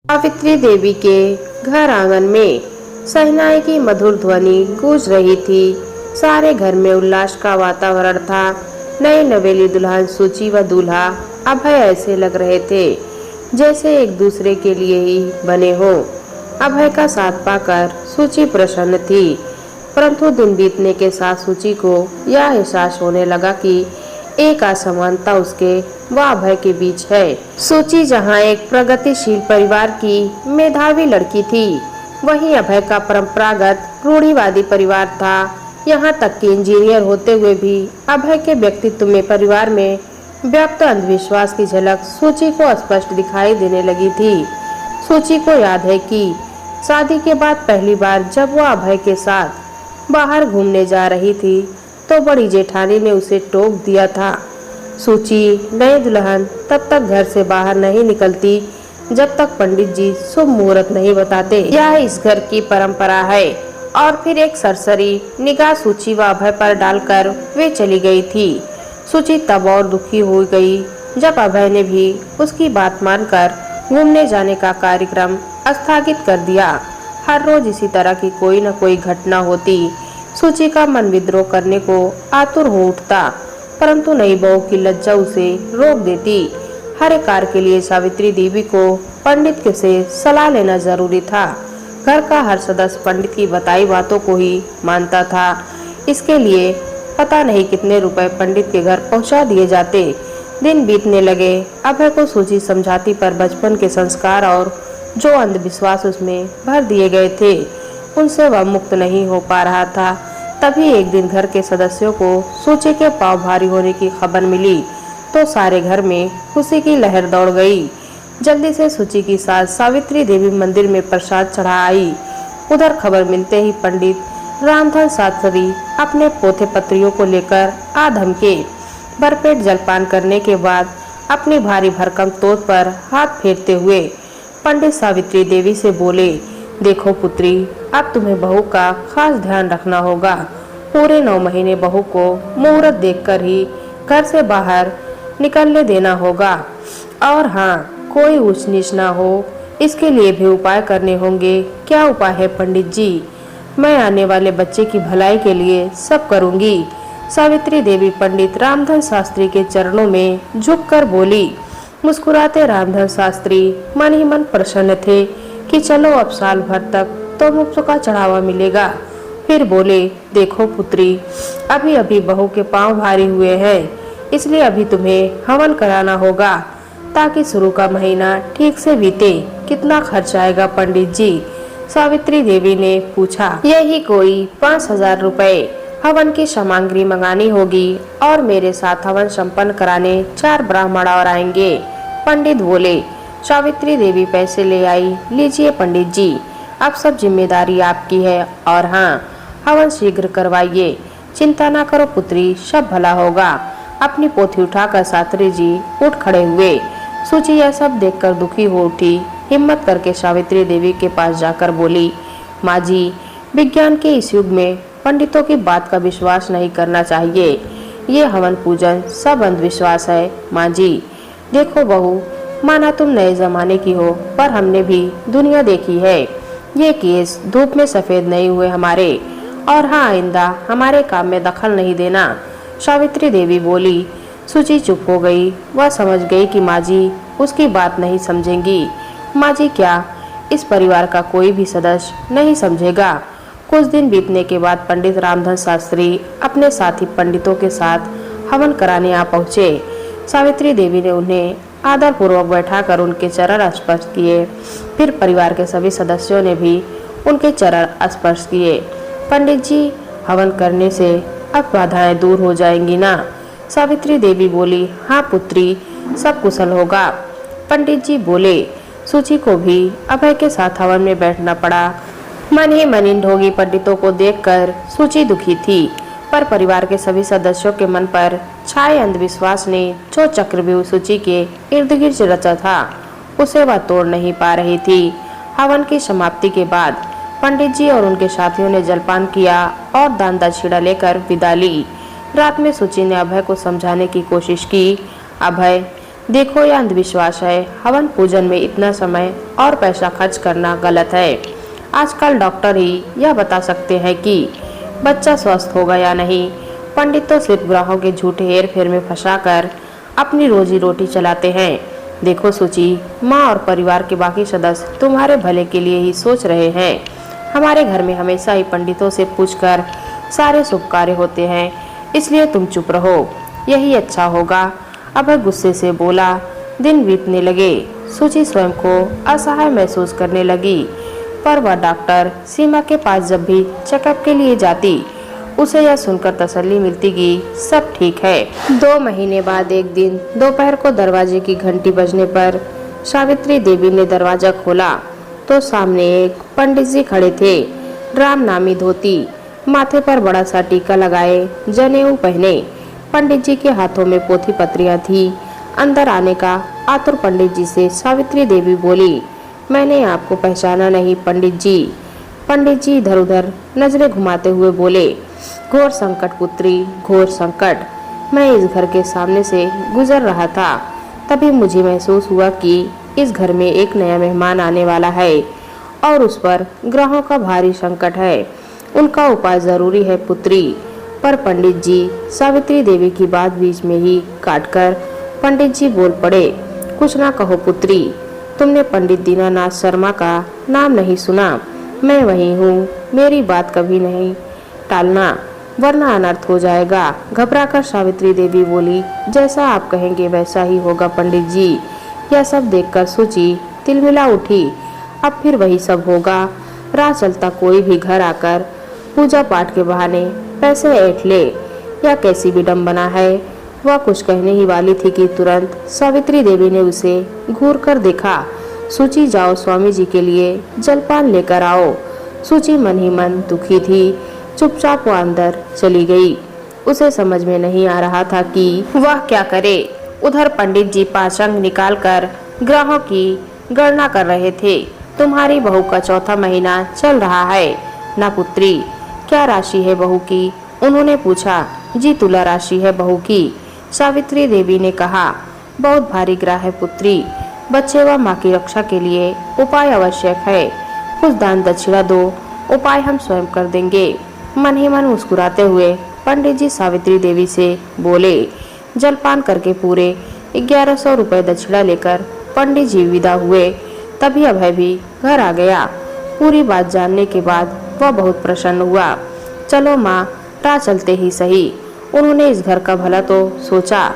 सावित्री देवी के घर आंगन में शहनाई की मधुर ध्वनि गूंज रही थी। सारे घर में उल्लास का वातावरण था। नई नवेली दुल्हन सूची व दूल्हा अभय ऐसे लग रहे थे जैसे एक दूसरे के लिए ही बने हो। अभय का साथ पाकर सूची प्रसन्न थी, परंतु दिन बीतने के साथ सूची को यह एहसास होने लगा कि एक असमानता उसके व अभय के बीच है। सूची जहाँ एक प्रगतिशील परिवार की मेधावी लड़की थी, वहीं अभय का परंपरागत रूढ़िवादी परिवार था। यहाँ तक कि इंजीनियर होते हुए भी अभय के व्यक्तित्व में परिवार में व्याप्त अंधविश्वास की झलक सूची को स्पष्ट दिखाई देने लगी थी। सूची को याद है कि शादी के बाद पहली बार जब वह अभय के साथ बाहर घूमने जा रही थी तो बड़ी जेठानी ने उसे टोक दिया था। सूची नई दुल्हन तब तक घर से बाहर नहीं निकलती जब तक पंडित जी शुभ मुहूर्त नहीं बताते। यह इस घर की परंपरा है। और फिर एक सरसरी निगाह सूची व अभय पर डालकर वे चली गई थी। सूची तब और दुखी हो गई जब अभय ने भी उसकी बात मानकर घूमने जाने का कार्यक्रम स्थगित कर दिया। हर रोज इसी तरह की कोई न कोई घटना होती। सूची का मन विद्रोह करने को आतुर हो उठता, परंतु नई बहू की लज्जा उसे रोक देती। हर एक कार्य के लिए सावित्री देवी को पंडित से सलाह लेना जरूरी था। घर का हर सदस्य पंडित की बताई बातों को ही मानता था। इसके लिए पता नहीं कितने रुपए पंडित के घर पहुंचा दिए जाते। दिन बीतने लगे। अभय को सूची समझाती पर बचपन के संस्कार और जो अंधविश्वास उसमें भर दिए गए थे उनसे वह मुक्त नहीं हो पा रहा था। तभी एक दिन घर के सदस्यों को सूची के पांव भारी होने की खबर मिली तो सारे घर में खुशी की लहर दौड़ गई। जल्दी से सूची की सास सावित्री देवी मंदिर में प्रसाद चढ़ा आई। उधर खबर मिलते ही पंडित रामधन शास्त्री अपने पोते पत्रियों को लेकर आ धमके। भरपेट जलपान करने के बाद अपनी भारी भरकम तोत पर हाथ फेरते हुए पंडित सावित्री देवी से बोले, देखो पुत्री, अब तुम्हें बहू का खास ध्यान रखना होगा। पूरे 9 महीने बहू को मुहूर्त देखकर ही घर से बाहर निकलने देना होगा। और हाँ, कोई ऊंच नीच ना हो, इसके लिए भी उपाय करने होंगे। क्या उपाय है पंडित जी? मैं आने वाले बच्चे की भलाई के लिए सब करूंगी। सावित्री देवी पंडित रामधन शास्त्री के चरणों में झुककर बोली। मुस्कुराते रामधन शास्त्री मन ही मन प्रसन्न थे कि चलो अब साल भर तक तो मुफ्त का चढ़ावा मिलेगा। फिर बोले, देखो पुत्री, अभी अभी बहू के पांव भारी हुए हैं, इसलिए अभी तुम्हें हवन कराना होगा ताकि शुरू का महीना ठीक से बीते। कितना खर्च आएगा पंडित जी? सावित्री देवी ने पूछा। यही कोई 5000 रुपए। हवन की सामग्री मंगानी होगी और मेरे साथ हवन संपन्न कराने 4 ब्राह्मण और आएंगे। पंडित बोले। सावित्री देवी पैसे ले आई। लीजिए पंडित जी, अब सब जिम्मेदारी आपकी है। और हाँ, हवन शीघ्र करवाइए। चिंता ना करो पुत्री, सब भला होगा। अपनी पोथी उठाकर शास्त्री जी उठ खड़े हुए। सूची यह सब देखकर दुखी हो उठी। हिम्मत करके सावित्री देवी के पास जाकर बोली, माँ जी, विज्ञान के इस युग में पंडितों की बात का विश्वास नहीं करना चाहिए। ये हवन पूजन सब अंधविश्वास है। माँ जी, देखो बहू, माना तुम नए जमाने की हो, पर हमने भी दुनिया देखी है। ये केस धूप में सफेद नहीं हुए हमारे। और हाँ, आइंदा हमारे काम में दखल नहीं देना। सावित्री देवी बोली। सूची चुप हो गई। वह समझ गई कि माँ जी उसकी बात नहीं समझेंगी। माँ जी क्या, इस परिवार का कोई भी सदस्य नहीं समझेगा। कुछ दिन बीतने के बाद पंडित रामधन शास्त्री अपने साथी पंडितों के साथ हवन कराने आ पहुँचे। सावित्री देवी ने उन्हें आदर पूर्वक बैठाकर उनके चरण स्पर्श किए। फिर परिवार के सभी सदस्यों ने भी उनके चरण स्पर्श किए। पंडित जी, हवन करने से अब बाधाएं दूर हो जाएंगी ना? सावित्री देवी बोली। हाँ पुत्री, सब कुशल होगा। पंडित जी बोले। सूची को भी अभय के साथ हवन में बैठना पड़ा। मन ही मन इन ढोंगी पंडितों को देखकर सूची दुखी थी, पर परिवार के सभी सदस्यों के मन पर छाए अंधविश्वास ने जो चक्रव्यूह सूची के इर्द गिर्द रचा था उसे वह तोड़ नहीं पा रही थी। हवन की समाप्ति के बाद पंडित जी और उनके साथियों ने जलपान किया और दान दक्षिणा लेकर विदा ली। रात में सूची ने अभय को समझाने की कोशिश की। अभय, देखो, यह अंधविश्वास है। हवन पूजन में इतना समय और पैसा खर्च करना गलत है। आजकल डॉक्टर ही यह बता सकते हैं कि बच्चा स्वस्थ होगा या नहीं। पंडित तो सिर्फ ग्रहों के झूठे हेर फेर में फंसाकर अपनी रोजी रोटी चलाते हैं। देखो सुचि, माँ और परिवार के बाकी सदस्य तुम्हारे भले के लिए ही सोच रहे हैं। हमारे घर में हमेशा ही पंडितों से पूछकर सारे शुभ कार्य होते हैं, इसलिए तुम चुप रहो, यही अच्छा होगा। अभय गुस्से से बोला। दिन बीतने लगे। सुचि स्वयं को असहाय महसूस करने लगी, पर वह डॉक्टर सीमा के पास जब भी चेकअप के लिए जाती, उसे यह सुनकर तसल्ली मिलती कि सब ठीक है। 2 महीने बाद एक दिन दोपहर को दरवाजे की घंटी बजने पर सावित्री देवी ने दरवाजा खोला तो सामने एक पंडित जी खड़े थे। राम नामी धोती, माथे पर बड़ा सा टीका लगाए, जनेऊ पहने। पंडित जी के हाथों में पोथी पत्रियां थी। अंदर आने का आतुर पंडित जी से सावित्री देवी बोली, मैंने आपको पहचाना नहीं पंडित जी। पंडित जी इधर उधर नजरें घुमाते हुए बोले, घोर संकट पुत्री, घोर संकट। मैं इस घर के सामने से गुजर रहा था, तभी मुझे महसूस हुआ कि इस घर में एक नया मेहमान आने वाला है और उस पर ग्रहों का भारी संकट है। उनका उपाय जरूरी है पुत्री। पर पंडित जी सावित्री देवी की बात बीच में ही काटकर पंडित जी बोल पड़े, कुछ ना कहो पुत्री, तुमने पंडित दीनानाथ शर्मा का नाम नहीं सुना? मैं वही हूँ, मेरी बात कभी नहीं टालना, वरना अनर्थ हो जाएगा। घबराकर सावित्री देवी बोली, जैसा आप कहेंगे वैसा ही होगा पंडित जी। यह सब देखकर सुचि तिलमिला उठी। अब फिर वही सब होगा। राह चलता कोई भी घर आकर पूजा पाठ के बहाने पैसे ऐंठ ले, यह कैसी विडंबना है। वह कुछ कहने ही वाली थी कि तुरंत सावित्री देवी ने उसे घूर कर देखा। सुचि, जाओ स्वामी जी के लिए जलपान लेकर आओ। सुचि मन ही मन दुखी थी। चुपचाप वो अंदर चली गई। उसे समझ में नहीं आ रहा था कि वह क्या करे। उधर पंडित जी पाचंग निकालकर ग्रहों की गणना कर रहे थे। तुम्हारी बहू का 4था महीना चल रहा है ना पुत्री? क्या राशि है बहू की? उन्होंने पूछा। जी, तुला राशि है बहू की, सावित्री देवी ने कहा। बहुत भारी ग्रह है पुत्री। बच्चे व माँ की रक्षा के लिए उपाय आवश्यक है। कुछ दान दक्षिणा दो, उपाय हम स्वयं कर देंगे। मन ही मन मुस्कुराते हुए पंडित जी सावित्री देवी से बोले। जलपान करके पूरे 1100 रुपए दक्षिणा लेकर पंडित जी विदा हुए। तभी अभय भी घर आ गया। पूरी बात जानने के बाद वह बहुत प्रसन्न हुआ। चलो माँ, राह चलते ही सही। उन्होंने इस घर का भला तो सोचा।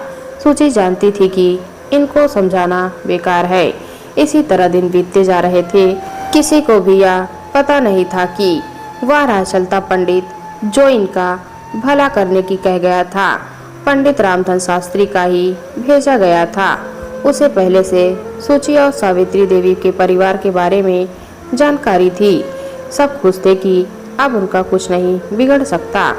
सुचि जानती थी कि इनको समझाना बेकार है। इसी तरह दिन बीतते जा रहे थे। किसी को भी यह पता नहीं था कि वह राह चलता पंडित जो इनका भला करने की कह गया था, पंडित रामधन शास्त्री का ही भेजा गया था। उसे पहले से सुचि और सावित्री देवी के परिवार के बारे में जानकारी थी। सब खुश थे कि अब उनका कुछ नहीं बिगड़ सकता।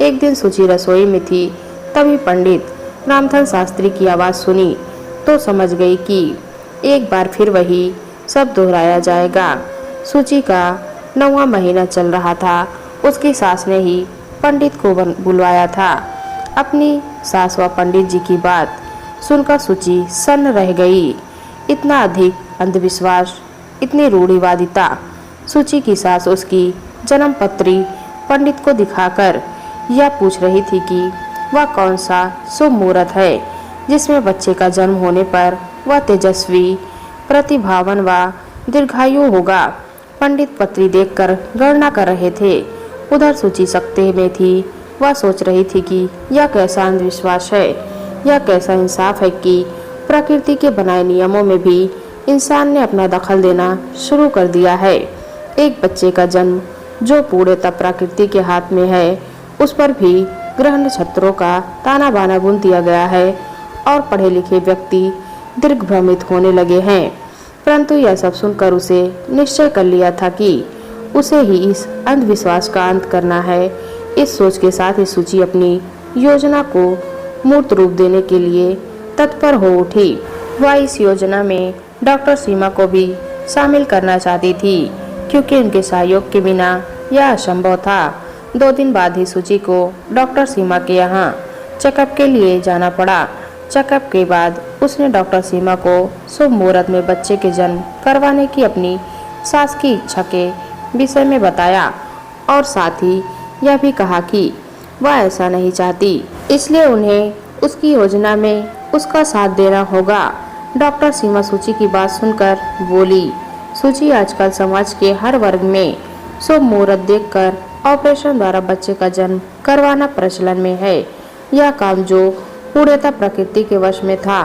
एक दिन सुचि रसोई में थी, तभी पंडित रामधन शास्त्री की आवाज़ सुनी तो समझ गई कि एक बार फिर वही सब दोहराया जाएगा। सुचि का 9वां महीना चल रहा था। उसकी सास ने ही पंडित को बुलवाया था। अपनी सास व पंडित जी की बात सुनकर सुचि सन्न रह गई। इतना अधिक अंधविश्वास, इतनी रूढ़िवादिता। सुचि की सास उसकी जन्म पत्री पंडित को दिखाकर यह पूछ रही थी कि वह कौन सा शुभ मुहूर्त है जिसमें बच्चे का जन्म होने पर वह तेजस्वी, प्रतिभावान व दीर्घायु होगा। पंडित पत्री देखकर गणना कर रहे थे। उधर सुचि सकते में थी। वह सोच रही थी कि यह कैसा अंधविश्वास है, यह कैसा इंसाफ है कि प्रकृति के बनाए नियमों में भी इंसान ने अपना दखल देना शुरू कर दिया है। एक बच्चे का जन्म जो पूर्णतः प्रकृति के हाथ में है, उस पर भी ग्रह नक्षत्रों का ताना बाना बुन दिया गया है और पढ़े लिखे व्यक्ति दिग्भ्रमित होने लगे हैं। परंतु यह सब सुनकर उसे निश्चय कर लिया था कि उसे ही इस अंधविश्वास का अंत करना है। इस सोच के साथ ही सुचि अपनी योजना को मूर्त रूप देने के लिए तत्पर हो उठी। वह इस योजना में डॉक्टर सीमा को भी शामिल करना चाहती थी, क्योंकि उनके सहयोग के बिना यह असंभव था। 2 दिन बाद ही सुचि को डॉक्टर सीमा के यहाँ चेकअप के लिए जाना पड़ा। चेकअप के बाद उसने डॉक्टर सीमा को शुभ मुहूर्त में बच्चे के जन्म करवाने की अपनी सास की इच्छा के विषय में बताया और साथ ही यह भी कहा कि वह ऐसा नहीं चाहती, इसलिए उन्हें उसकी योजना में उसका साथ देना होगा। डॉक्टर सीमा सूची की बात सुनकर बोली, सूची आजकल समाज के हर वर्ग में शुभ मुहूर्त देखकर ऑपरेशन द्वारा बच्चे का जन्म करवाना प्रचलन में है। यह काम जो पूर्णतः प्रकृति के वश में था,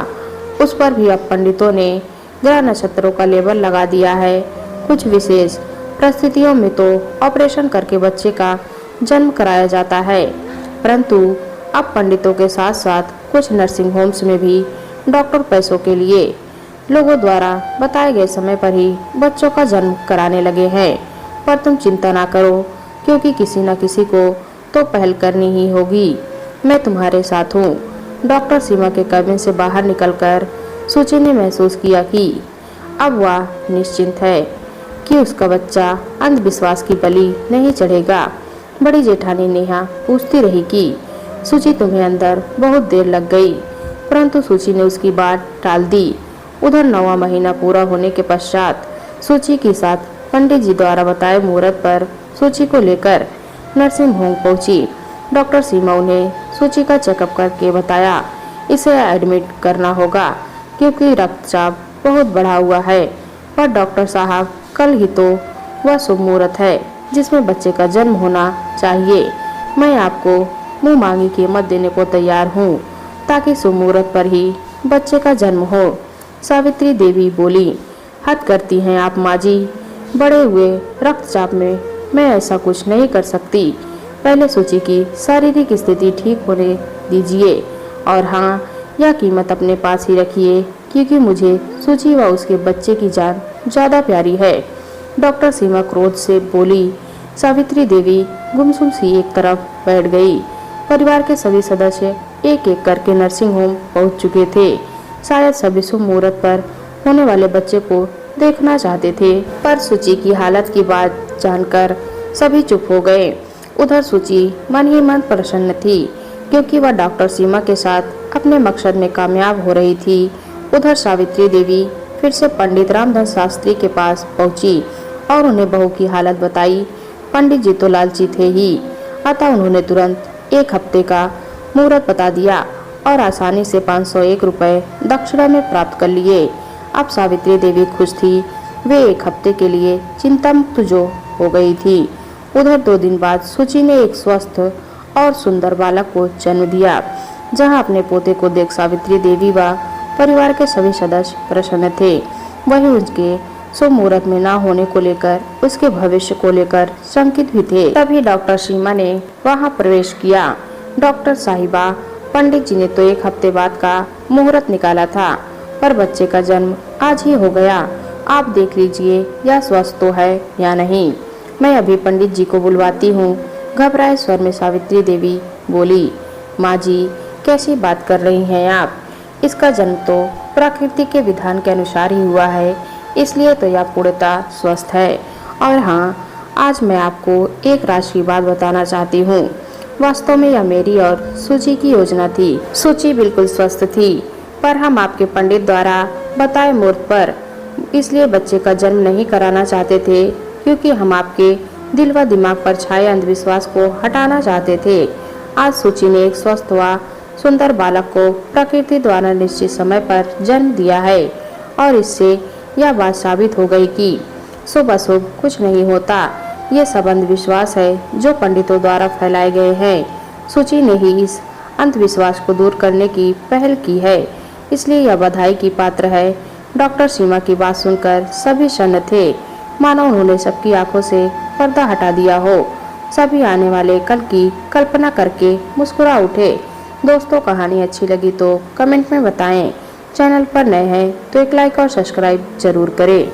उस पर भी अब पंडितों ने ग्रह नक्षत्रों का लेबल लगा दिया है। कुछ विशेष परिस्थितियों में तो ऑपरेशन करके बच्चे का जन्म कराया जाता है, परंतु अब पंडितों के साथ साथ कुछ नर्सिंग होम्स में भी डॉक्टर पैसों के लिए लोगों द्वारा बताए गए समय पर ही बच्चों का जन्म कराने लगे हैं। पर तुम चिंता ना करो, क्योंकि किसी न किसी को तो पहल करनी ही होगी। मैं तुम्हारे साथ हूँ। डॉक्टर सीमा के कैबिन से बाहर निकलकर सूची ने महसूस किया कि अब वह निश्चिंत है कि उसका बच्चा अंधविश्वास की बलि नहीं चढ़ेगा। बड़ी जेठानी नेहा पूछती रही कि सूची तुम्हें अंदर बहुत देर लग गई, परंतु सूची ने उसकी बात टाल दी। उधर 9वां महीना पूरा होने के पश्चात सूची के साथ पंडित जी द्वारा बताए मुहूर्त पर सूची को लेकर नर्सिंग होम पहुंची। डॉक्टर सीमा उन्हें सूची का चेकअप करके बताया, इसे एडमिट करना होगा क्योंकि रक्तचाप बहुत बढ़ा हुआ है। पर डॉक्टर साहब, कल ही तो वह शुभ मुहूर्त है जिसमें बच्चे का जन्म होना चाहिए। मैं आपको मुंह मांगी कीमत देने को तैयार हूँ ताकि शुभ मुहूर्त पर ही बच्चे का जन्म हो। सावित्री देवी बोली, हद करती हैं आप माँ जी, बढ़े हुए रक्तचाप में मैं ऐसा कुछ नहीं कर सकती। पहले सूची की शारीरिक स्थिति ठीक होने दीजिए, और हाँ, यह कीमत अपने पास ही रखिए क्योंकि मुझे सूची व उसके बच्चे की जान ज़्यादा प्यारी है। डॉक्टर सीमा क्रोध से बोली। सावित्री देवी गुमसुम सी एक तरफ बैठ गई। परिवार के सभी सदस्य एक एक करके नर्सिंग होम पहुंच चुके थे। शायद सभी शुभ मुहूर्त पर होने वाले बच्चे को देखना चाहते थे, पर सूची की हालत की बात जानकर सभी चुप हो गए। उधर सूची मन ही मन प्रसन्न थी क्योंकि वह डॉक्टर सीमा के साथ अपने मकसद में कामयाब हो रही थी। उधर सावित्री देवी फिर से पंडित रामधन शास्त्री के पास पहुंची और उन्हें बहू की हालत बताई। पंडित जी तो लालची थे ही, अतः उन्होंने तुरंत 1 हफ्ते का मुहूर्त बता दिया और आसानी से 501 रुपए दक्षिणा में प्राप्त कर लिए। अब सावित्री देवी खुश थी। वे 1 हफ्ते के लिए चिंता मुक्त जो हो गई थी। उधर 2 दिन बाद सूची ने एक स्वस्थ और सुंदर बालक को जन्म दिया। जहां अपने पोते को देख सावित्री देवी व परिवार के सभी सदस्य प्रसन्न थे, वहीं उसके शुभ मुहूर्त में ना होने को लेकर उसके भविष्य को लेकर शंकित भी थे। तभी डॉक्टर सीमा ने वहां प्रवेश किया। डॉक्टर साहिबा, पंडित जी ने तो 1 हफ्ते बाद का मुहूर्त निकाला था, पर बच्चे का जन्म आज ही हो गया। आप देख लीजिए यह स्वस्थ तो है या नहीं। मैं अभी पंडित जी को बुलवाती हूँ। घबराए स्वर में सावित्री देवी बोली। माँ जी, कैसी बात कर रही हैं आप? इसका जन्म तो प्रकृति के विधान के अनुसार ही हुआ है, इसलिए तो यह पूर्णतः स्वस्थ है। और हाँ, आज मैं आपको एक राज की बात बताना चाहती हूँ। वास्तव में यह मेरी और सूची की योजना थी। सूची बिल्कुल स्वस्थ थी, पर हम आपके पंडित द्वारा बताए मुहूर्त पर इसलिए बच्चे का जन्म नहीं कराना चाहते थे क्योंकि हम आपके दिल व दिमाग पर छाए अंधविश्वास को हटाना चाहते थे। आज सूची ने एक स्वस्थ व सुंदर बालक को प्रकृति द्वारा निश्चित समय पर जन्म दिया है, और इससे यह बात साबित हो गई कि शुभ अशुभ कुछ नहीं होता। ये सब अंधविश्वास है जो पंडितों द्वारा फैलाए गए हैं। सूची ने ही इस अंधविश्वास को दूर करने की पहल की है, इसलिए यह बधाई की पात्र है। डॉक्टर सीमा की बात सुनकर सभी सन्न थे, मानो उन्होंने सबकी आंखों से पर्दा हटा दिया हो। सभी आने वाले कल की कल्पना करके मुस्कुरा उठे। दोस्तों, कहानी अच्छी लगी तो कमेंट में बताएं। चैनल पर नए हैं तो एक लाइक और सब्सक्राइब जरूर करें।